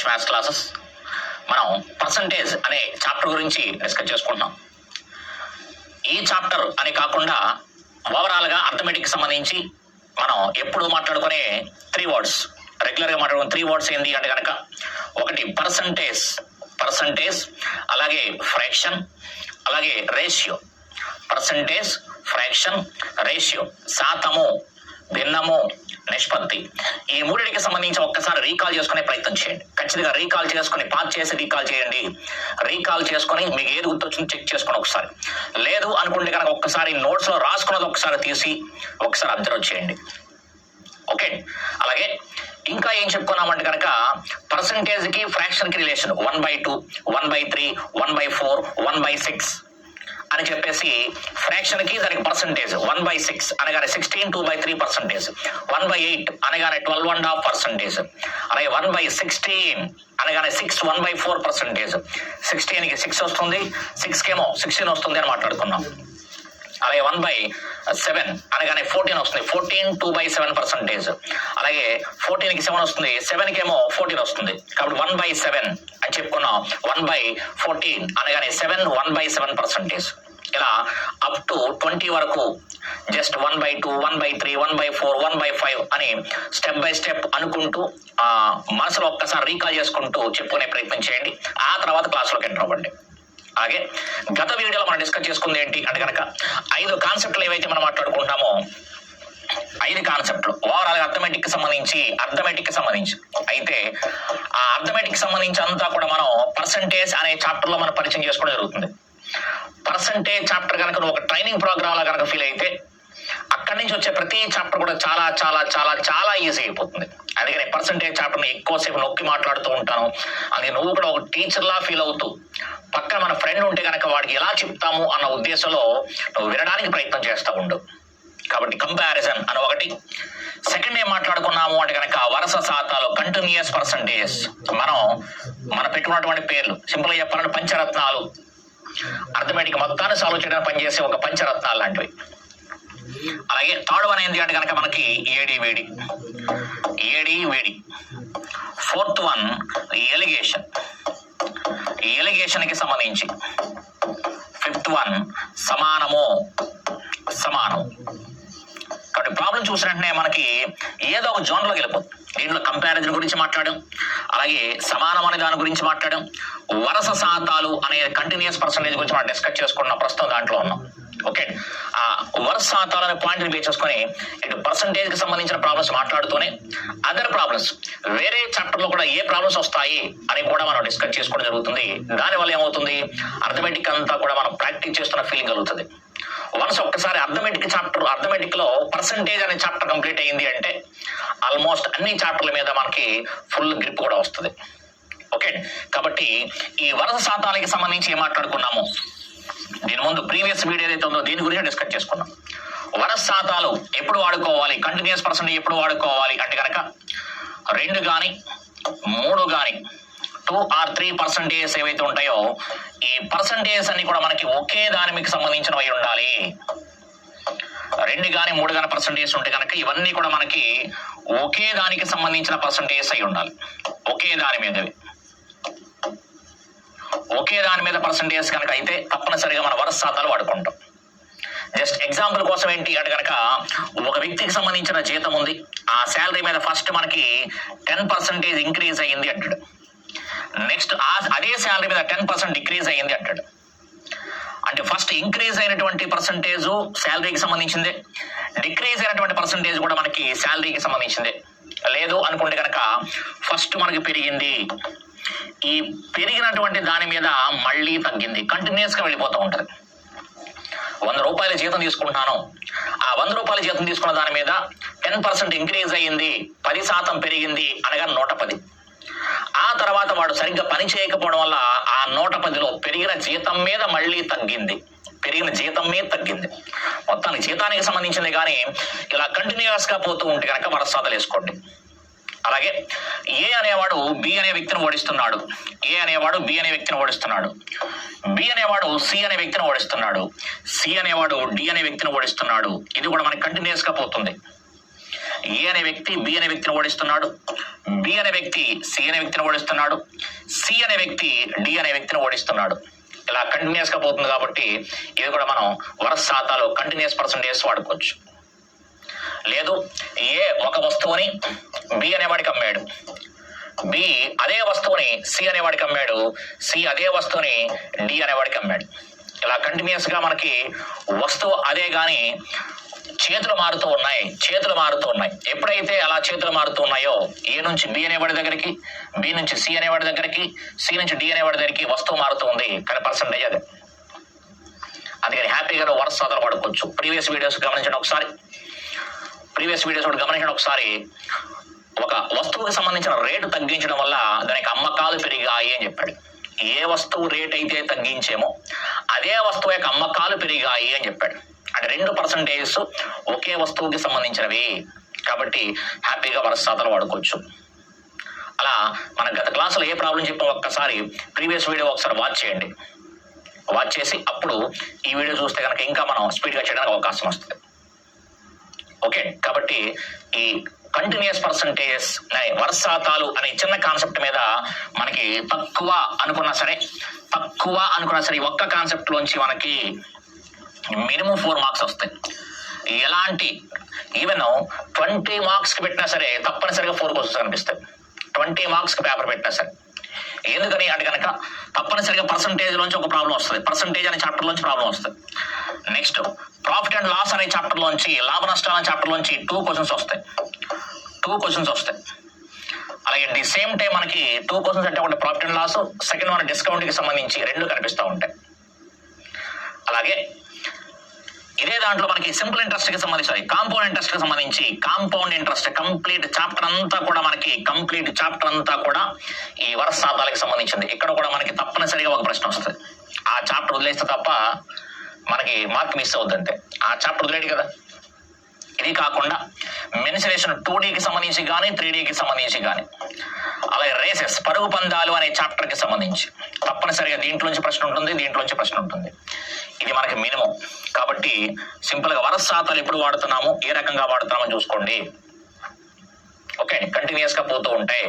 Adarsh maths classes. మనం percentage అనే chapter గురించి డిస్కస్ చేసుకుంటున్నాం. ఈ చాప్టర్ అని కాకుండా ఓవరాల్గా అర్థమెటిక్ సంబంధించి మనం ఎప్పుడు మాట్లాడుకునే 3 వర్డ్స్, రెగ్యులర్గా మాట్లాడుకునే 3 వర్డ్స్ ఏంటి అంటే కనుక, ఒకటి పర్సంటేజ్, అలాగే ఫ్రాక్షన్, అలాగే రేషియో. పర్సంటేజ్, ఫ్రాక్షన్, రేషియో, శాతము, భిన్నము, నిష్పత్తి. ఈ మూడింటికి సంబంధించి ఒక్కసారి రీకాల్ చేసుకునే ప్రయత్నం చేయండి. ఖచ్చితంగా రీకాల్ చేసుకుని పాస్ చేసి రీకాల్ చేయండి. రీకాల్ చేసుకుని మీకు ఏది గుర్తొచ్చిందో చెక్ చేసుకుని ఒకసారి, లేదు అనుకుంటే కనుక ఒక్కసారి నోట్స్లో రాసుకున్నది ఒకసారి తీసి ఒకసారి అబ్జర్వ్ చేయండి. ఓకే. అలాగే ఇంకా ఏం చెప్పుకున్నామంటే కనుక, పర్సంటేజ్కి ఫ్రాక్షన్కి రిలేషన్ 1/2, 1/3, 1/4, 1/6 అని చెప్పేసి, ఫ్రాక్షన్కి దానికి పర్సంటేజ్ 1/6 అనగానే 16 2/3%, 1/8 అనగానే 12.5%, అలాగే 1/16 అనగానే 6 1/4%, 16కి 6 వస్తుంది, 6కేమో 16 వస్తుంది అని మాట్లాడుకున్నాం. అలాగే 1/7 అనగానే 14 వస్తుంది, 14 2/7%, అలాగే 14కి 7 వస్తుంది, 7కేమో 14 వస్తుంది. కాబట్టి 1/7 అని చెప్పుకున్నాం. 1/14 అనగానే 7 1/7%. ఇలా అప్ టు 20 వరకు జస్ట్ 1/2, 1/3, 1/4, 1/5 అని స్టెప్ బై స్టెప్ అనుకుంటూ మనసులో ఒక్కసారి రీకాల్ చేసుకుంటూ చెప్పుకునే ప్రయత్నం చేయండి. ఆ తర్వాత క్లాస్లోకి ఎంటర్ అవ్వండి. అలాగే గత వీడియోలో మనం డిస్కస్ చేసుకుంది ఏంటి అంటే కనుక, 5 కాన్సెప్ట్లు ఏవైతే మనం మాట్లాడుకుంటామో, 5 కాన్సెప్ట్లు ఓవరాల్ అర్థమెటిక్ సంబంధించి అయితే ఆ అర్థమెటిక్ సంబంధించి అంతా కూడా మనం పర్సంటేజ్ అనే చాప్టర్లో మనం పరిచయం చేసుకోవడం జరుగుతుంది. పర్సంటేజ్ చాప్టర్ కనుక నువ్వు ఒక ట్రైనింగ్ ప్రోగ్రామ్ లా కనుక ఫీల్ అయితే, అక్కడి నుంచి వచ్చే ప్రతి చాప్టర్ కూడా చాలా చాలా చాలా చాలా ఈజీ అయిపోతుంది. అందుకని పర్సంటేజ్ చాప్టర్ని ఎక్కువసేపు నొక్కి మాట్లాడుతూ ఉంటాను. అందుకే నువ్వు కూడా ఒక టీచర్లా ఫీల్ అవుతూ, పక్కన మన ఫ్రెండ్ ఉంటే కనుక వాడికి ఎలా చెప్తాము అన్న ఉద్దేశంలో నువ్వు వినడానికి ప్రయత్నం చేస్తూ ఉండు. కాబట్టి కంపారిజన్ అని ఒకటి. సెకండ్ ఏం మాట్లాడుకున్నాము అంటే కనుక, వరుస శాతాలు, కంటిన్యూయస్ పర్సంటేజ్. మనం పెట్టుకున్నటువంటి పేర్లు సింపుల్గా చెప్పాలంటే పంచరత్నాలు. అర్థమెటిక్ మొత్తాన్ని సాల్వ్ చేయడానికి పనిచేసే ఒక పంచరత్నాలు లాంటివి. అలాగే థర్డ్ వన్ ఏంటి అంటే కనుక మనకి ఏడి వేడి. ఫోర్త్ వన్ ఎలిగేషన్కి సంబంధించి. ఫిఫ్త్ వన్ సమానం. కాబట్టి ప్రాబ్లం చూసిన వెంటనే మనకి ఏదో ఒక జోన్లోకి వెళ్ళిపోతుంది. దీంట్లో కంపారిజన్ గురించి మాట్లాడాం, అలాగే సమానం అనే దాని గురించి మాట్లాడాం, వరుస శాతాలు అనే కంటిన్యూస్ పర్సంటేజ్ గురించి మనం డిస్కస్ చేసుకున్న ప్రస్తుతం దాంట్లో ఉన్నాం. ఓకే. ఆ వరుస శాతాలు అనే పాయింట్ని బేస్ చేసుకొని ఇటు పర్సంటేజ్కి సంబంధించిన ప్రాబ్లమ్స్ మాట్లాడుతూనే అదర్ ప్రాబ్లమ్స్, వేరే చాప్టర్లో కూడా ఏ ప్రాబ్లమ్స్ వస్తాయి అని కూడా మనం డిస్కస్ చేసుకోవడం జరుగుతుంది. దానివల్ల ఏమవుతుంది, అర్థమెటిక్ అంతా కూడా మనం ప్రాక్టీస్ చేస్తున్న ఫీలింగ్ కలుగుతుంది. వన్స్ ఒక్కసారి అర్థమెటిక్ లో పర్సంటేజ్ అనే చాప్టర్ కంప్లీట్ అయ్యింది అంటే ఆల్మోస్ట్ అన్ని చాప్టర్ల మీద మనకి ఫుల్ గ్రిప్ కూడా వస్తుంది. ఓకే. కాబట్టి ఈ వరుస శాతానికి సంబంధించి ఏం మాట్లాడుకున్నాము, దీని ముందు ప్రీవియస్ వీడియో ఏదైతే ఉందో దీని గురించి డిస్కస్ చేసుకున్నాం. వరుస శాతాలు ఎప్పుడు వాడుకోవాలి, కంటిన్యూస్ పర్సంటేజ్ ఎప్పుడు వాడుకోవాలి అంటే కనుక, 2 కానీ 3 కానీ 2 or 3% ఏవైతే ఉంటాయో, ఈ పర్సంటేజ్ అన్ని కూడా మనకి ఒకే దానికి సంబంధించినవి ఉండాలి. 2 కానీ 3 కానీ పర్సంటేజ్ ఉంటే కనుక ఇవన్నీ కూడా మనకి ఒకే దానికి సంబంధించిన పర్సంటేజ్ అయి ఉండాలి. ఒకే దాని మీద పర్సంటేజ్ కనుక అయితే తప్పనిసరిగా మన వరుస శాతాలు వాడుకుంటాం. జస్ట్ ఎగ్జాంపుల్ కోసం ఏంటి అంటే కనుక, ఒక వ్యక్తికి సంబంధించిన జీతం ఉంది, ఆ శాలరీ మీద ఫస్ట్ మనకి 10% ఇంక్రీజ్ అయ్యింది అంటాడు. నెక్స్ట్ అదే శాలరీ మీద 10% డిక్రీజ్ అయ్యింది అంటాడు. అంటే ఫస్ట్ ఇంక్రీజ్ అయినటువంటి పర్సంటేజ్ శాలరీకి సంబంధించిందే, డిక్రీజ్ అయినటువంటి పర్సంటేజ్ కూడా మనకి శాలరీకి సంబంధించిందే. లేదు అనుకుంటే కనుక ఫస్ట్ మనకి పెరిగింది, ఈ పెరిగినటువంటి దాని మీద మళ్ళీ తగ్గింది, కంటిన్యూస్గా వెళ్ళిపోతూ ఉంటుంది. 100 రూపాయల జీతం తీసుకుంటున్నాను, ఆ 100 రూపాయల జీతం తీసుకున్న దాని మీద 10% ఇంక్రీజ్ అయ్యింది, 10% పెరిగింది అనగా 110. ఆ తర్వాత వాడు సరిగ్గా పని చేయకపోవడం వల్ల ఆ 110లో పెరిగిన జీతం మీద మళ్ళీ తగ్గింది, మొత్తానికి జీతానికి సంబంధించింది. కానీ ఇలా కంటిన్యూస్ గా పోతూ ఉంటే కనుక వరుస శాతాలు వేసుకోండి. అలాగే ఏ అనేవాడు బి అనే వ్యక్తిని ఓడిస్తున్నాడు, బి అనేవాడు సి అనే వ్యక్తిని ఓడిస్తున్నాడు, సి అనేవాడు డి అనే వ్యక్తిని ఓడిస్తున్నాడు. ఇది కూడా మనకి కంటిన్యూస్ గా పోతుంది. ఏ అనే వ్యక్తి బి అనే వ్యక్తిని ఓడిస్తున్నాడు, బి అనే వ్యక్తి సి అనే వ్యక్తిని ఓడిస్తున్నాడు, సి అనే వ్యక్తి డి అనే వ్యక్తిని ఓడిస్తున్నాడు. ఇలా కంటిన్యూస్ గా పోతుంది కాబట్టి ఇది కూడా మనం వరుస శాతాలు కంటిన్యూస్ పర్సంటేజ్ వాడుకోవచ్చు. లేదు ఏ ఒక వస్తువుని బి అనేవాడికి అమ్మాడు, బి అదే వస్తువుని సి అనేవాడికి అమ్మాడు, సి అదే వస్తువుని డి అనేవాడికి అమ్మాడు. ఇలా కంటిన్యూస్ గా మనకి వస్తువు అదే గాని చేతులు మారుతూ ఉన్నాయి. ఎప్పుడైతే అలా చేతులు మారుతూ ఉన్నాయో ఏ నుంచి బి అనేవాడి దగ్గరికి, బి నుంచి సి అనేవాడి దగ్గరికి, సి నుంచి డి అనేవాడి దగ్గరికి వస్తువు మారుతూ ఉంది కానీ పర్సంటేజ్ అదే. అందుకని హ్యాపీగా వరుస శాతాలు వాడుకోవచ్చు. ప్రీవియస్ వీడియోస్ గమనించండి ఒకసారి. ఒక వస్తువుకి సంబంధించిన రేటు తగ్గించడం వల్ల దానికి అమ్మకాలు పెరిగాయి అని చెప్పాడు. ఏ వస్తువు రేట్ అయితే తగ్గించేమో అదే వస్తువు యొక్క అమ్మకాలు పెరిగాయి అని చెప్పాడు. అంటే 2% ఒకే వస్తువుకి సంబంధించినవి కాబట్టి హ్యాపీగా వరుస శాతాలు వాడుకోవచ్చు. అలా మన గత క్లాసులో ఏ ప్రాబ్లం చెప్పాం ఒక్కసారి ప్రీవియస్ వీడియో ఒకసారి వాచ్ చేసి అప్పుడు ఈ వీడియో చూస్తే కనుక ఇంకా మనం స్పీడ్గా చేయడానికి అవకాశం వస్తుంది. ఓకే, కాబట్టి ఈ కంటిన్యూస్ పర్సంటేజ్ వరుస శాతాలు అనే చిన్న కాన్సెప్ట్ మీద మనకి తక్కువ అనుకున్నా సరే ఈ ఒక్క కాన్సెప్ట్ లోంచి మనకి మినిమం 4 మార్క్స్ వస్తాయి. ఎలాంటి ఈవెన్ 20 మార్క్స్ కి పెట్టినా సరే తప్పనిసరిగా 4 క్వశ్చన్స్ కనిపిస్తాయి. 20 మార్క్స్ కి పేపర్ పెట్టినా సరే. ఎందుకని అంటే కనుక తప్పనిసరిగా పర్సంటేజ్ లోంచి ఒక ప్రాబ్లం వస్తుంది, పర్సంటేజ్ అనే చాప్టర్ లోంచి ప్రాబ్లం వస్తుంది. నెక్స్ట్ ప్రాఫిట్ అండ్ లాస్ అనే చాప్టర్ లోంచి, లాభ నష్టాల అనే చాప్టర్ లోంచి 2 క్వశ్చన్స్ వస్తాయి. అలాగే ది సేమ్ టైం మనకి 2 క్వశ్చన్స్ అంటే ఒకటి profit and loss, second one discount కి సంబంధించి 2 కనిపిస్తూ ఉంటాయి. అలాగే ఇదే దాంట్లో మనకి సింపుల్ ఇంట్రెస్ట్ కి సంబంధించి కాంపౌండ్ ఇంట్రెస్ట్ కి సంబంధించి కాంపౌండ్ ఇంట్రెస్ట్ కంప్లీట్ చాప్టర్ అంతా కూడా ఈ వరుస శాతాలకు సంబంధించింది. ఇక్కడ కూడా మనకి తప్పనిసరిగా ఒక ప్రశ్న వస్తుంది. ఆ చాప్టర్ వదిలేస్తే తప్ప మనకి మార్క్ మిస్ అవుద్ది అంతే. ఆ చాప్టర్ వదిలేడు కదా. ఇది కాకుండా మెన్సురేషన్ 2Dకి సంబంధించి కానీ 3Dకి సంబంధించి కానీ, అలాగే రేసెస్ పరుగు పందాలు అనే చాప్టర్ కి సంబంధించి తప్పనిసరిగా దీంట్లోంచి ప్రశ్న ఉంటుంది. ఇది మనకి మినిమం కాబట్టి సింపుల్ గా వరుస శాతాలు ఎప్పుడు వాడుతున్నాము, ఏ రకంగా వాడుతున్నామని చూసుకోండి. ఓకే, కంటిన్యూస్ గా పోతూ ఉంటాయి.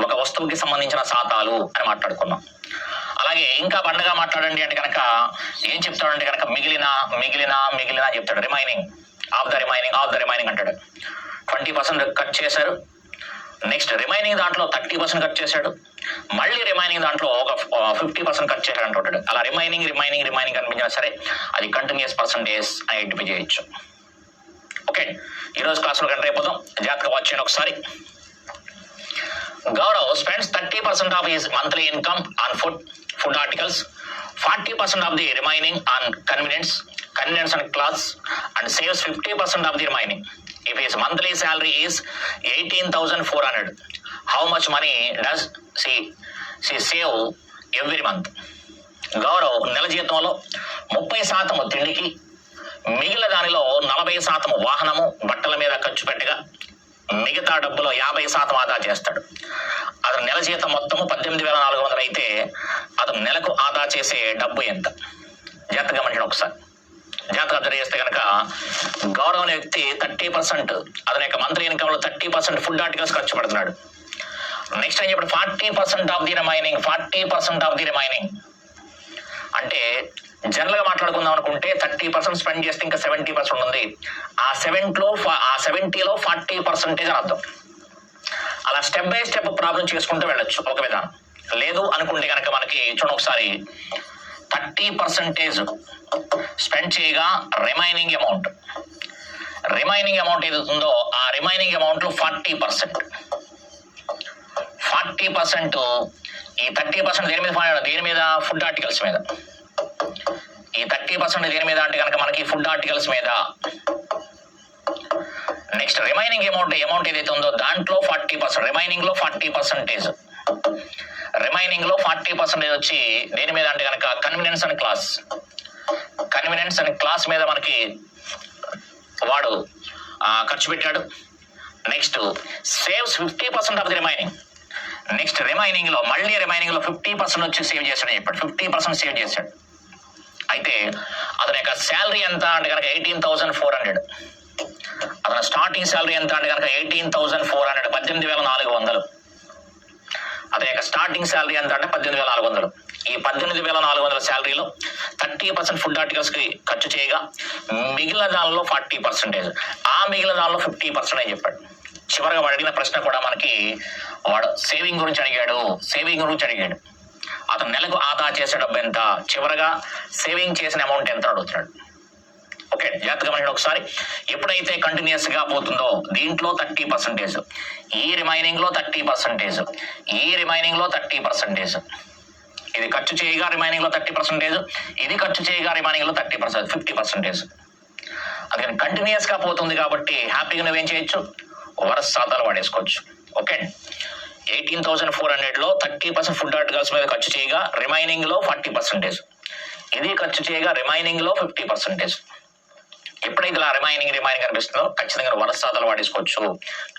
ఒక వస్తువుకి సంబంధించిన శాతాలు అని మాట్లాడుకున్నాం. అలాగే ఇంకా బండగా మాట్లాడండి అంటే కనుక ఏం చెప్తాడంటే కనుక మిగిలిన చెప్తాడు. రిమైనింగ్ ఆఫ్ ద రిమైనింగ్ అంటాడు. 20% కట్ చేశారు. నెక్స్ట్ రిమైనింగ్ దాంట్లో 30% కట్ చేశాడు. మళ్ళీ రిమైనింగ్ దాంట్లో ఒక 50% కట్ చేశాడు అంటుంటాడు. అలా రిమైనింగ్ కనిపించినా సరే అది కంటిన్యూస్ పర్సంటేజ్ అని ఐడెంటిఫై చేయొచ్చు. ఓకే, ఈరోజు క్లాస్లో కంటే అయిపోతాం. జాగ్రత్తగా వాచ్ చేయండి ఒకసారి. Gaurav spends 30% of his monthly income on food articles, 40% of the remaining on convenience and clothes, and saves 50% of the remaining. If his monthly salary is 18,400, how much money does she save every month? Gaurav నెల జీతంలో 30% తిండికి, మిగిలిన దానిలో 40% వాహనము బట్టల మీద ఖర్చు పెట్టగా మిగతా డబ్బులో 50% ఆదా చేస్తాడు. అతను నెల జీతం మొత్తము 18,400 అయితే అతను నెలకు ఆదా చేసే డబ్బు ఎంత? జాగ్రత్తగా గమనించండి ఒకసారి. జాగ్రత్తగా అబ్జర్వ్ చేస్తే కనుక గౌరవ్ అనే వ్యక్తి 30% అతని యొక్క మంత్లీ ఇన్కమ్ లో 30% ఫుడ్ ఆర్టికల్స్ ఖర్చు పెడుతున్నాడు. నెక్స్ట్ ఏం చెప్పాడు? 40% ఆఫ్ ది రిమైనింగ్ అంటే జనరల్ గా మాట్లాడుకుందాం అనుకుంటే 30% స్పెండ్ చేస్తే ఇంకా 70% ఉంది. ఆ 70లో 40% అని అర్థం. అలా స్టెప్ బై స్టెప్ ప్రాబ్లం చేసుకుంటూ వెళ్ళొచ్చు ఒక విధానం. లేదు అనుకుంటే కనుక మనకి చూడండి ఒకసారి 30% స్పెండ్ చేయగా రిమైనింగ్ అమౌంట్ ఏదైతుందో ఆ రిమైనింగ్ అమౌంట్ లో 40% ఈ 30% దేని మీద ఫుడ్ ఆర్టికల్స్ మీద. ఈ 30% దేని మీద అంటే కనుక మనకి ఫుడ్ ఆర్టికల్స్ మీద. నెక్స్ట్ రిమైనింగ్ అమౌంట్ ఏదైతే ఉందో దాంట్లో 40%, రిమైనింగ్ లో 40% వచ్చి దేని మీద అంటే కనుక కన్వీనియన్స్ అండ్ క్లాస్ మీద మనకి వాడు ఖర్చు పెట్టాడు. Next saves 50% of the remaining. Next remaining లో 50% వచ్చి సేవ్ చేశాడని చెప్పాడు. 50% సేవ్ చేశాడు. అయితే అతని యొక్క శాలరీ ఎంత అంటే కనుక 18,400. అతను స్టార్టింగ్ శాలరీ ఎంత అంటే కనుక 18,400, 18,400. అతని యొక్క స్టార్టింగ్ శాలరీ ఎంత అంటే 18,400. ఈ 18,400 శాలరీలో 30% ఫుడ్ ఆర్టికల్స్ కి ఖర్చు చేయగా మిగిలిన దానిలో 40%, ఆ మిగిలిన దానిలో 50% అని చెప్పాడు. చివరిగా వాడు అడిగిన ప్రశ్న కూడా మనకి వాడు సేవింగ్ గురించి అడిగాడు. అతను నెలకు ఆదా చేసే డబ్బు ఎంత, చివరగా సేవింగ్ చేసిన అమౌంట్ ఎంత అడుగుతున్నాడు. ఓకే, జాగ్రత్తగా గమనించండి ఒకసారి. ఎప్పుడైతే కంటిన్యూస్ గా పోతుందో దీంట్లో 30%, ఈ రిమైనింగ్ లో 30%, ఈ రిమైనింగ్ లో 30%, ఇది ఖర్చు చేయగా రిమైనింగ్ లో 30%, ఇది ఖర్చు చేయగా రిమైనింగ్ లో 30%, 50%. అందుకని కంటిన్యూస్ గా పోతుంది కాబట్టి హ్యాపీగా నువ్వేం చేయొచ్చు, వరుస శాతాలు వాడేసుకోవచ్చు. ఓకే, 18,400 లో 30% ఫుడ్ ఆర్టికల్స్ మీద ఖర్చు చేయగా రిమైనింగ్ లో 40%, ఇది ఖర్చు చేయగా రిమైనింగ్ లో 50%. ఎప్పుడైతే ఇలా రిమైనింగ్ అనిపిస్తుందో ఖచ్చితంగా వరుస శాతాలు వాడేసుకోవచ్చు,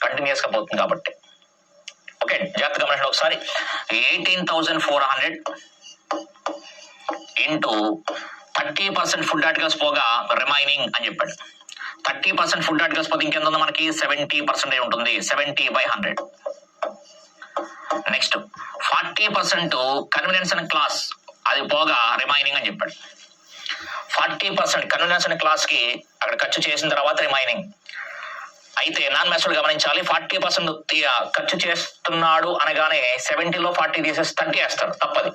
కంటిన్యూస్ గా పోతుంది కాబట్టి. ఓకే, జాగ్రత్తగా గమనించండి ఒకసారి. 18,400 ఇంటూ 30% ఫుడ్ ఆర్టికల్స్ పోగా రిమైనింగ్ అని చెప్పాడు. 30% ఫుడ్ ఆర్టికల్స్ పోతే ఇంకెంత ఉందో మనకి 70% ఉంటుంది, 70/100. నెక్స్ట్ 40% కన్వీనియన్స్ అండ్ క్లాస్, అది పోగా రిమైనింగ్ అని చెప్పాడు. 40% కన్వీనియన్స్ అండ్ క్లాస్ కి అక్కడ ఖర్చు చేసిన తర్వాత రిమైనింగ్. అయితే నాన్ మ్యాథ్స్ గమనించాలి, 40% ఖర్చు చేస్తున్నాడు అనగానే 70లో 40 తీసేసి 30 వేస్తాడు, తప్పది.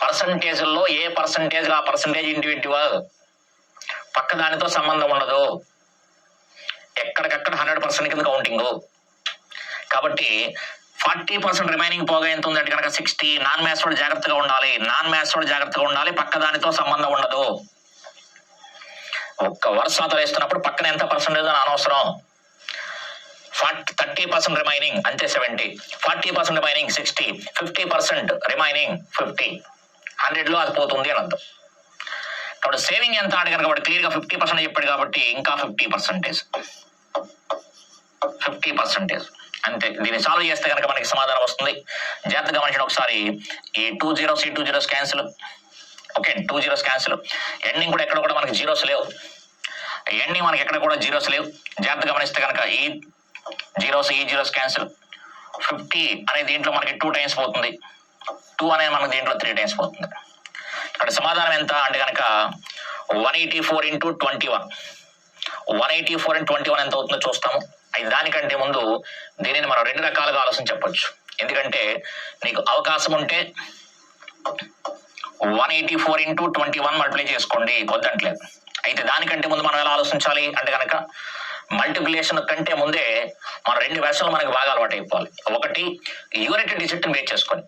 పర్సంటేజ్లో ఏ పర్సంటేజ్ ఆ పర్సంటేజ్ ఇండివిడ్యువల్, పక్క దానితో సంబంధం ఉండదు. ఎక్కడికక్కడ 100% కింద కౌంటింగ్. కాబట్టి 40% రిమైనింగ్ పోగా ఎంత ఉందంటే కనుక 60. నాన్ మ్యాథ్స్ వాడు జాగ్రత్తగా ఉండాలి, పక్క దానితో సంబంధం ఉండదు. ఒక్క వరుస శాతాలు వేస్తున్నప్పుడు పక్కన ఎంత పర్సెంటేజ్ అని అనవసరం. 30% రిమైనింగ్ అంతే 70, 40% రిమైనింగ్ 60, 50% రిమైనింగ్ 50. 100లో అది పోతుంది అని అర్థం. కాబట్టి సేవింగ్ ఎంత అంటే కనుక వాడు క్లియర్ గా 50% చెప్పాడు కాబట్టి ఇంకా 50% అంతే. దీన్ని సాల్వ్ చేస్తే కనుక మనకి సమాధానం వస్తుంది. జాగ్రత్తగా గమనించండి ఒకసారి. ఈ 2 zeros ఈ 2 zeros cancel. Okay, 2 zeros cancel. Ending కూడా ఎక్కడ కూడా మనకి జీరోస్ లేవు. జాగ్రత్తగా గమనిస్తే కనుక ఈ జీరోస్ క్యాన్సిల్. 50 అనే దీంట్లో మనకి 2 times పోతుంది, 2 అనేది మనకి దీంట్లో 3 times పోతుంది. ఇక్కడ సమాధానం ఎంత అంటే కనుక 184 into 21. 184 into 21 ఎంత అవుతుందో చూస్తాము. అది దానికంటే ముందు దీనిని మనం 2 రకాలుగా ఆలోచన చెప్పొచ్చు. ఎందుకంటే నీకు అవకాశం ఉంటే 184 into 21 మల్టిప్లై చేసుకోండి, వద్దంటలేదు. అయితే దానికంటే ముందు మనం ఎలా ఆలోచించాలి అంటే కనుక మల్టిప్లికేషన్ కంటే ముందే మన 2 వెర్షన్లు మనకి బాగా అలవాటు అయిపోవాలి. ఒకటి యూనిట్ డిజిట్ బేస్ చేసుకొని,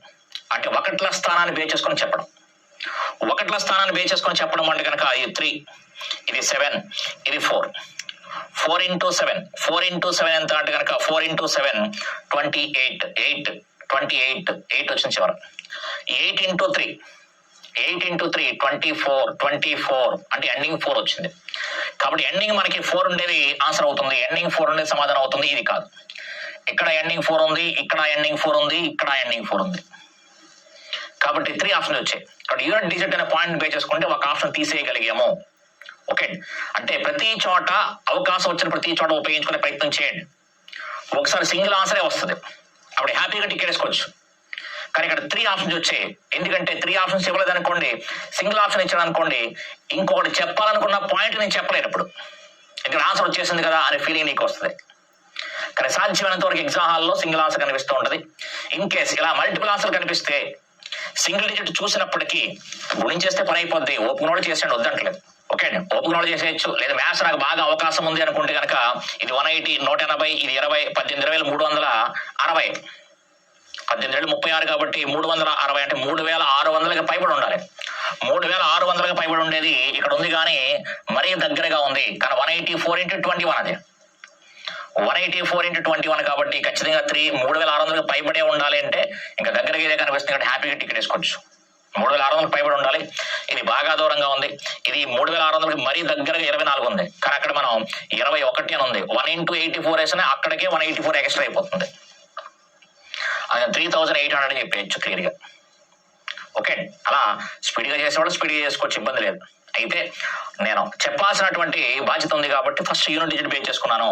అంటే ఒకట్ల స్థానాన్ని బేస్ చేసుకొని చెప్పడం. అంటే కనుక ఇది 3, ఇది 7, ఇది 4. 4 into 7 ఎంత అంటే కనుక 4 into 7 28 వచ్చింది చివర. 8 into 3 24 అంటే ఎండింగ్ 4 వచ్చింది. కాబట్టి ఎండింగ్ మనకి 4 ఉండేది ఆన్సర్ అవుతుంది, ఎండింగ్ 4 ఉండేది సమాధానం అవుతుంది. ఇది కాదు, ఇక్కడ ఎండింగ్ 4 ఉంది, ఇక్కడ ఎండింగ్ 4 ఉంది, ఇక్కడ ఎండింగ్ 4 ఉంది. కాబట్టి 3 ఆప్షన్లు వచ్చాయి. కాబట్టి యూనిట్ డిజిట్ అనే పాయింట్ బేస్ చేసుకుంటే ఒక ఆప్షన్ తీసేయగలిగాము. ఓకే, అంటే ప్రతి చోట అవకాశం వచ్చిన ప్రతి చోట ఉపయోగించుకునే ప్రయత్నం చేయండి. ఒకసారి సింగిల్ ఆన్సరే వస్తుంది, అప్పుడు హ్యాపీగా టికెట్ వేసుకోవచ్చు. కానీ ఇక్కడ 3 ఆప్షన్స్ వచ్చాయి. ఎందుకంటే 3 ఆప్షన్స్ ఇవ్వలేదు అనుకోండి, సింగిల్ ఆప్షన్ ఇచ్చాడు అనుకోండి, ఇంకొకటి చెప్పాలనుకున్న పాయింట్ నేను చెప్పలేను. ఇప్పుడు ఇక్కడ ఆన్సర్ వచ్చేసింది కదా అనే ఫీలింగ్ నీకు వస్తుంది. కానీ సాధ్యమైనంత వరకు ఎగ్జామ్ హాల్లో సింగిల్ ఆన్సర్ కనిపిస్తూ ఉంటుంది. ఇన్ కేస్ ఇలా మల్టిపుల్ ఆన్సర్ కనిపిస్తే సింగిల్ డిజిట్ చూసినప్పటికీ గుణించేస్తే పని అయిపోద్ది. ఓపెన్ కూడా చేసాడు, వద్దంటలేదు. ఓకే అండి, ఓపెన్ కూడా చేసేయచ్చు. లేదా మ్యాథ్స్ నాకు బాగా అవకాశం ఉంది అనుకుంటే కనుక ఇది 180, 180, ఇది 20, 18,000, 360. 18,000 36 కాబట్టి 360 అంటే 3,600కి పైబడి ఉండాలి. 3,600కి పైబడి ఉండేది ఇక్కడ ఉంది, కానీ మరీ దగ్గరగా ఉంది. కానీ 184 into 21 అది 184 into 21 కాబట్టి ఖచ్చితంగా 3,600కి పైబడే ఉండాలి. అంటే ఇంకా దగ్గరగా ఇదే కనిపిస్తుంది కాబట్టి హ్యాపీగా టికెట్ వేసుకోవచ్చు. 3,600కి పైబడి ఉండాలి. ఇది బాగా దూరంగా ఉంది. ఇది 3,600కి మరీ దగ్గరగా 24 ఉంది, కానీ అక్కడ మనం 21 అని ఉంది. 1 into 84 వేసినా అక్కడికే 184 ఎక్స్ట్రా అయిపోతుంది. అది 3,800 అని చెప్పేయచ్చు క్లియర్గా. ఓకే, అలా స్పీడ్గా చేసేవాడు స్పీడ్గా చేసుకోవచ్చు, ఇబ్బంది లేదు. అయితే నేను చెప్పాల్సినటువంటి బాధ్యత ఉంది కాబట్టి ఫస్ట్ యూనిట్ డిజిట్ బేస్ చేసుకున్నాను.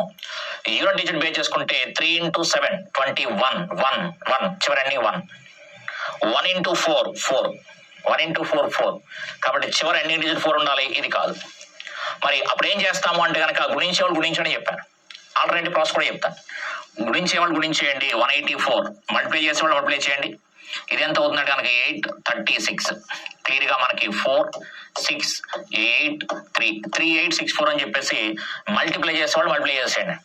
యూనిట్ డిజిట్ బేస్ చేసుకుంటే 3 into 7 21 1 1 చివరన్నీ 1 1 into 4 4 1 into 4 4 కాబట్టి చివరి ఎన్ని డిజిట్ 4 ఉండాలి, ఇది కాదు. మరి అప్పుడు ఏం చేస్తాము అంటే కనుక గుణించేవాళ్ళు గుణించని చెప్పాను. ఆల్టర్నేటివ్ ప్రాసెస్ కూడా చెప్తాను. గుణించేవాళ్ళు గుణించేయండి, 184 మల్టిప్లై చేసేవాళ్ళు మల్టిప్లై చేయండి. ఇది ఎంత అవుతుందంటే కనుక 836 క్లియర్ గా మనకి 4 6 8 3 3864 అని చెప్పేసి మల్టిప్లై చేసేవాళ్ళు మల్టిప్లై చేసేయండి.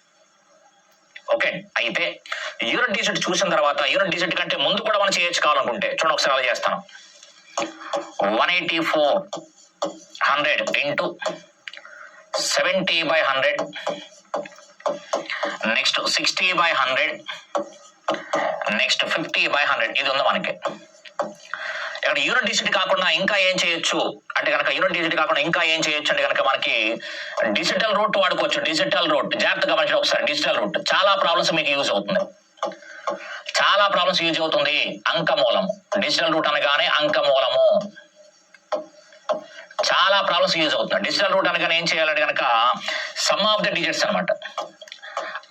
ఓకే, అయితే యూనిట్ డిజిట్ చూసిన తర్వాత యూనిట్ డిజిట్ కంటే ముందు కూడా మనం చేయొచ్చు కావాలనుకుంటే చూడండి ఒకసారి అలా చేస్తాను. 184 100 into 70/100 నెక్స్ట్ 60/100 నెక్స్ట్ 50/100 ఇది ఉంది మనకి. ఇక్కడ యూనిట్ డిజిట్ కాకుండా ఇంకా ఏం చేయొచ్చు అంటే కనుక యూనిట్ డిజిట్ కాకుండా ఇంకా ఏం చేయొచ్చు అంటే కనుక మనకి డిజిటల్ రూట్ వాడుకోవచ్చు. డిజిటల్ రూట్ జాగ్రత్తగా గమనించండి ఒకసారి. డిజిటల్ రూట్ చాలా ప్రాబ్లమ్స్ మీకు యూజ్ అవుతుంది, చాలా ప్రాబ్లమ్స్ యూజ్ అవుతుంది. అంకమూలము డిజిటల్ రూట్ అనగానే అంకమూలము చాలా ప్రాబ్లమ్స్ యూజ్ అవుతుంది. డిజిటల్ రూట్ అనగానే ఏం చేయాలంటే కనుక సమ్ ఆఫ్ ది డిజిట్స్ అనమాట.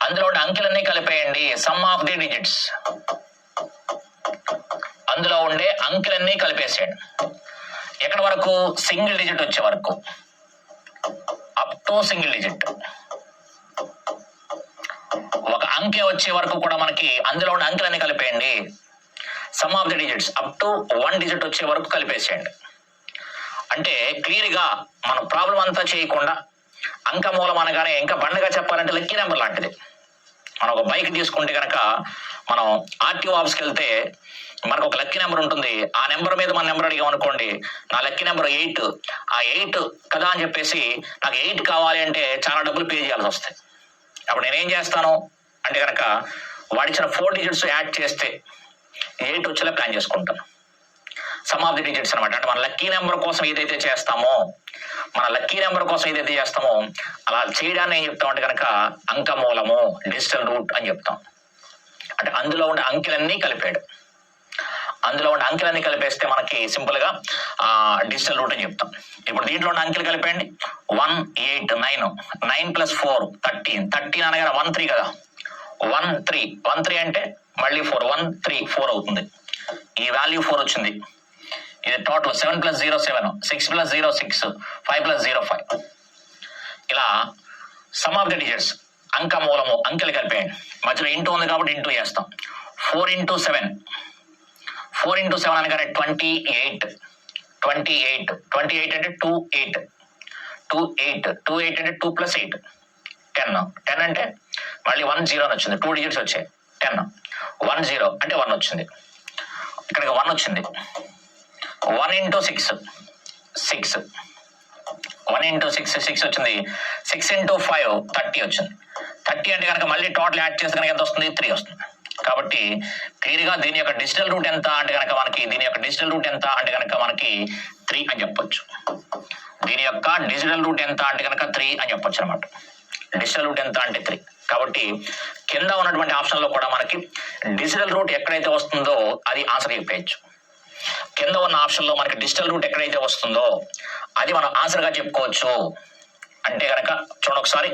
అందులో ఉండే అంకెలన్నీ కలిపేయండి. సమ్ ఆఫ్ ది డిజిట్స్, అందులో ఉండే అంకెలన్నీ కలిపేసేయండి. ఎక్కడ వరకు? సింగిల్ డిజిట్ వచ్చే వరకు, అప్ టు సింగిల్ డిజిట్. ఒక అంకె వచ్చే వరకు కూడా మనకి అందులో ఉన్న అంకెలన్నీ కలిపేయండి. Sum of the digits up to 1 digit వచ్చే వరకు కలిపేసేయండి. అంటే క్లియర్ గా మన ప్రాబ్లం అంతా చేయకుండా అంకమూలం అనగానే ఇంకా బండగా చెప్పాలంటే లక్కీ నెంబర్ లాంటిది. మనం ఒక బైక్ తీసుకుంటే కనుక మనం ఆర్టీఓ ఆఫీస్కి వెళ్తే మనకు ఒక లక్కీ నెంబర్ ఉంటుంది. ఆ నెంబర్ మీద మన నెంబర్ అడిగాం అనుకోండి, నా లక్కీ నెంబర్ 8, ఆ 8 కదా అని చెప్పేసి నాకు 8 కావాలి అంటే చాలా డబ్బులు పే చేయాల్సి వస్తాయి. అప్పుడు నేనేం చేస్తాను అంటే కనుక వాడిచ్చిన 4 డిజిట్స్ యాడ్ చేస్తే 8 వచ్చేలా ప్లాన్ చేసుకుంటాను. సమ్ ఆఫ్ ది డిజిట్స్ అనమాట. అంటే మన లక్కీ నెంబర్ కోసం ఏదైతే చేస్తామో, మన లక్కీ నెంబర్ కోసం ఏదైతే చేస్తామో అలా చేయడాన్ని ఏం చెప్తాం అంటే కనుక అంకమూలము డిజిటల్ రూట్ అని చెప్తాం. అంటే అందులో ఉండే అంకెలన్నీ కలిపాడు. అందులో ఉన్న అంకెలన్నీ కలిపేస్తే మనకి సింపుల్ గా డిజిటల్ రూట్ అని చెప్తాం. ఇప్పుడు దీంట్లో ఉన్న అంకెలు కలిపేయండి. 1 8 9 9 + 4 13 అనగా 1 3 కదా. 1 3 అంటే మళ్ళీ 4 1 3 4 అవుతుంది. ఈ వాల్యూ 4 వచ్చింది. ఇది టోటల్ 7 + 0 7 6 + 0 6 5 + 0 5. ఇలా సమ్ ఆఫ్ ది డిజిట్స్ అంకమూలము అంకెలు కలిపేయండి. మధ్యలో ఇంటూ ఉంది కాబట్టి ఇంటూ చేస్తాం. 4 into 7 4 into 7 అనగానే 28 అంటే 28 అంటే 2 + 8 10 అంటే మళ్ళీ 1 0 అని వచ్చింది. 2 డిజిట్స్ వచ్చాయి. 10 1 0 అంటే 1 వచ్చింది. ఇక్కడికి 1 వచ్చింది. 1 into 6 6 1 into 6 వచ్చింది. 6 into 5 30 వచ్చింది. 30 అంటే కనుక మళ్ళీ టోటల్ యాడ్ చేస్తే కనుక ఎంత వస్తుంది? 3 వస్తుంది. కాబట్టి క్లియర్ గా దీని యొక్క డిజిటల్ రూట్ ఎంత అంటే కనుక మనకి 3 అని చెప్పొచ్చు. దీని యొక్క డిజిటల్ రూట్ ఎంత అంటే కనుక 3 అని చెప్పొచ్చు అనమాట. డిజిటల్ రూట్ ఎంత అంటే 3. కాబట్టి కింద ఉన్నటువంటి ఆప్షన్ లో కూడా మనకి డిజిటల్ రూట్ ఎక్కడైతే వస్తుందో అది ఆన్సర్ చెప్పేయచ్చు. కింద ఉన్న ఆప్షన్ లో మనకి డిజిటల్ రూట్ ఎక్కడైతే వస్తుందో అది మనం ఆన్సర్ గా చెప్పుకోవచ్చు. అంటే కనుక చూడండి ఒకసారి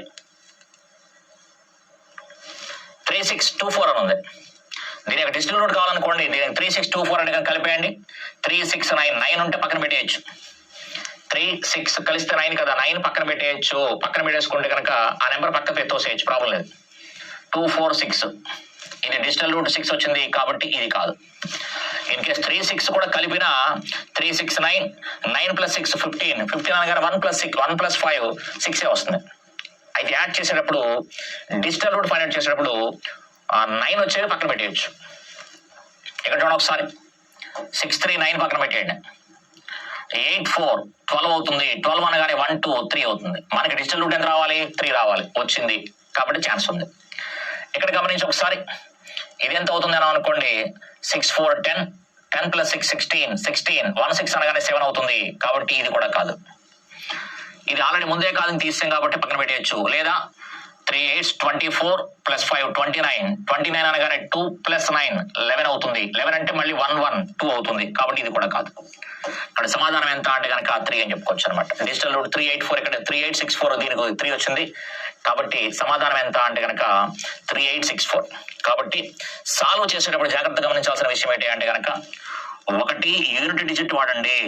3624 అని ఉంది. దీని యొక్క డిజిటల్ రూట్ కావాలనుకోండి, దీనికి 3624 అంటే కనుక కలిపేయండి. 369 ఉంటే పక్కన పెట్టేయచ్చు. 3 6 కలిస్తే 9 కదా, 9 పక్కన పెట్టేయచ్చు. పక్కన పెట్టేసుకుంటే కనుక ఆ నెంబర్ పక్కన ఎత్తోసేయచ్చు, ప్రాబ్లం లేదు. 246 ఇది డిజిటల్ రూట్ 6 వచ్చింది కాబట్టి ఇది కాదు. ఇన్ కేస్ 3 6 కూడా కలిపిన 3 6 9 9 + 6 15 అనగా 1 + 6 1 + 5 6 వస్తుంది. అయితే యాడ్ చేసేటప్పుడు డిజిటల్ రూట్ ఫైండ్ అవుట్ చేసేటప్పుడు 9 వచ్చేది పక్కన పెట్టేయచ్చు. ఇక్కడ చూడండి ఒకసారి 6 3 9 పక్కన పెట్టేయండి. 8 4 12 అవుతుంది. 12 అనగానే 1 2 3 అవుతుంది. మనకి డిజిటల్ రూట్ ఎంత రావాలి? 3 రావాలి. వచ్చింది కాబట్టి ఛాన్స్ ఉంది. ఇక్కడ గమనించి ఒకసారి ఇది ఎంత అవుతుంది అని అనుకోండి. 6 4 10 10 + 6 16 1 6 అనగానే 7 అవుతుంది. కాబట్టి ఇది కూడా కాదు. ఇది ఆల్రెడీ ముందే కాదని తీసాం కాబట్టి పక్కన పెట్టేయచ్చు. లేదా 3 8 24 ప్లస్ 5 29 అనగానే 2 ప్లస్ 9 11 అవుతుంది. 11 అంటే మళ్ళీ 1 1 2 అవుతుంది. కాబట్టి ఇది కూడా కాదు. ఇక్కడ సమాధానం ఎంత అంటే కనుక 3 అని చెప్పుకోవచ్చు అనమాట. డిజిటల్ రూట్ 384 ఇక్కడ 3864 దీనికి 3 వచ్చింది. కాబట్టి సమాధానం ఎంత అంటే కనుక 3864. కాబట్టి సాల్వ్ చేసేటప్పుడు జాగ్రత్త గమనించాల్సిన విషయం ఏంటి అంటే కనుక 1 యూనిట్ డిజిట్ వాడండి.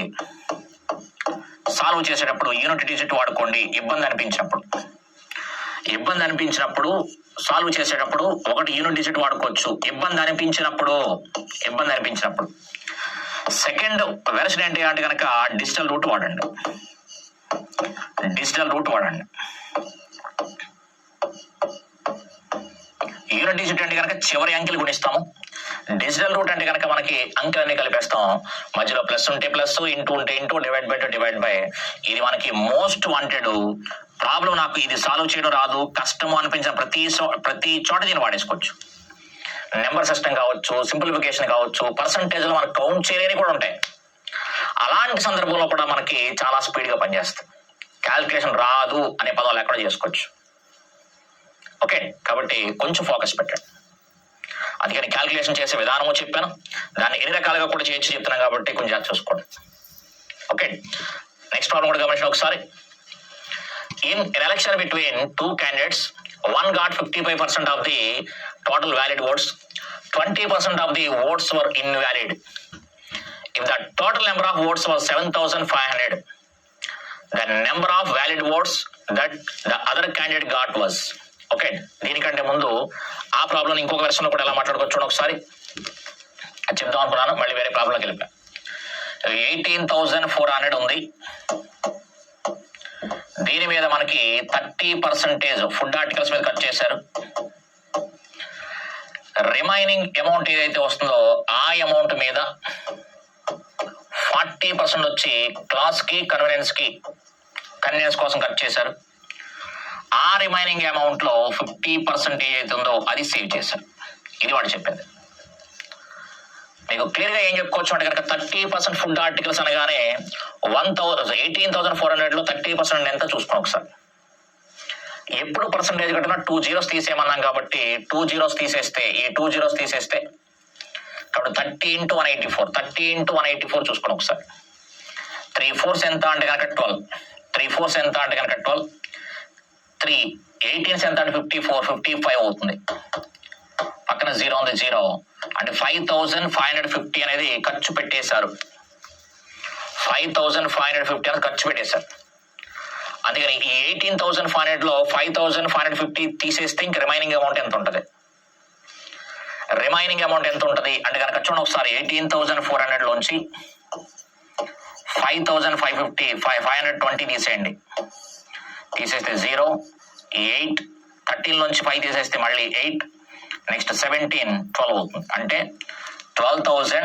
సాల్వ్ చేసేటప్పుడు యూనిట్ డిజిట్ వాడుకోండి. ఇబ్బంది అనిపించినప్పుడు సాల్వ్ చేసేటప్పుడు 1 యూనిట్ డిజిట్ వాడుకోవచ్చు. ఇబ్బంది అనిపించినప్పుడు సెకండ్ వెర్షన్ ఏంటి అంటే కనుక డిజిటల్ రూట్ వాడండి. యూనిట్ డిజిట్ అంటే కనుక చివరి అంకెలు గుణిస్తాము. డిజిటల్ రూట్ అంటే కనుక మనకి అంకెలన్నీ కలిపేస్తాం. మధ్యలో ప్లస్ ఉంటే ప్లస్, ఇంటూ ఉంటే ఇంటూ, డివైడ్ బై. ఇది మనకి మోస్ట్ వాంటెడ్ ప్రాబ్లం. నాకు ఇది సాల్వ్ చేయడం రాదు, కష్టము అనిపించిన ప్రతి చోట దీన్ని వాడేసుకోవచ్చు. నెంబర్ సిస్టమ్ కావచ్చు, సింప్లిఫికేషన్ కావచ్చు, పర్సంటేజ్లో మనకు కౌంట్ చేయలేని కూడా ఉంటాయి. అలాంటి సందర్భంలో కూడా మనకి చాలా స్పీడ్గా పనిచేస్తుంది. క్యాల్కులేషన్ రాదు అనే పదాలు ఎక్కడ చేసుకోవచ్చు. ఓకే, కాబట్టి కొంచెం ఫోకస్ పెట్టండి. అందుకని క్యాల్కులేషన్ చేసే విధానము చెప్పాను, దాన్ని ఎన్ని రకాలుగా కూడా చేయొచ్చు చెప్తున్నాను కాబట్టి కొంచెం జాగ్రత్త చూసుకోండి. ఓకే, నెక్స్ట్ ప్రాబ్లం కూడా గమనించండి ఒకసారి. In an election between two candidates, one got 55% of the total valid votes, 20% of the votes were invalid. If the total number of votes was 7,500, the number of valid votes that the other candidate got was. Okay, దీనికంటే ముందు ఆ problem ఇంకొక version లో కూడా ఎలా మాట్లాడుకోవచ్చు ఒకసారి చెప్దాం అనుకున్నాను. మళ్ళీ వేరే ప్రాబ్లంకి వెళ్ళిపోయా. 18,400 ఉంది. దీని మీద మనకి 30% ఫుడ్ ఆర్టికల్స్ మీద కట్ చేశారు. రిమైనింగ్ అమౌంట్ ఏదైతే వస్తుందో ఆ అమౌంట్ మీద 40% వచ్చి క్లాస్ కి కన్వీనియన్స్ కోసం కట్ చేశారు. ఆ రిమైనింగ్ అమౌంట్ లో 50% ఏదైతే ఉందో అది సేవ్ చేశారు. ఇది వాడు చెప్పింది. మీకు క్లియర్ గా ఏం చెప్పుకోవచ్చు అంటే కనుక 30% ఫుడ్ ఆర్టికల్స్ అనగానే 18,400 లో 30% ఎంత చూసుకోండి ఒకసారి. ఎప్పుడు పర్సంటేజ్ కట్టినా 2 zeros తీసేయమన్నాం కాబట్టి 2 zeros తీసేస్తే కాబట్టి 30 into 184 చూసుకోండి ఒకసారి. 3 4s ఎంత అంటే కనుక 12. 3 18s ఎంత అంటే 55 అవుతుంది. పక్కన 0 ఉంది, 0 అంటే 5,550 అనేది ఖర్చు పెట్టేశారు. 5,550 అనేది ఖర్చు పెట్టేశారు. అందుకని ఈ 18,500 లో 5,550 తీసేస్తే ఇంక రిమైనింగ్ అమౌంట్ ఎంత ఉంటుంది అంటే కనుక చూడండి ఒకసారి. 18,400 లోంచి 5,550 520 తీసేయండి. తీసేస్తే 0 8 13 నుంచి 5 తీసేస్తే మళ్ళీ 8 నెక్స్ట్ 17 12 అవుతుంది. అంటే 12,000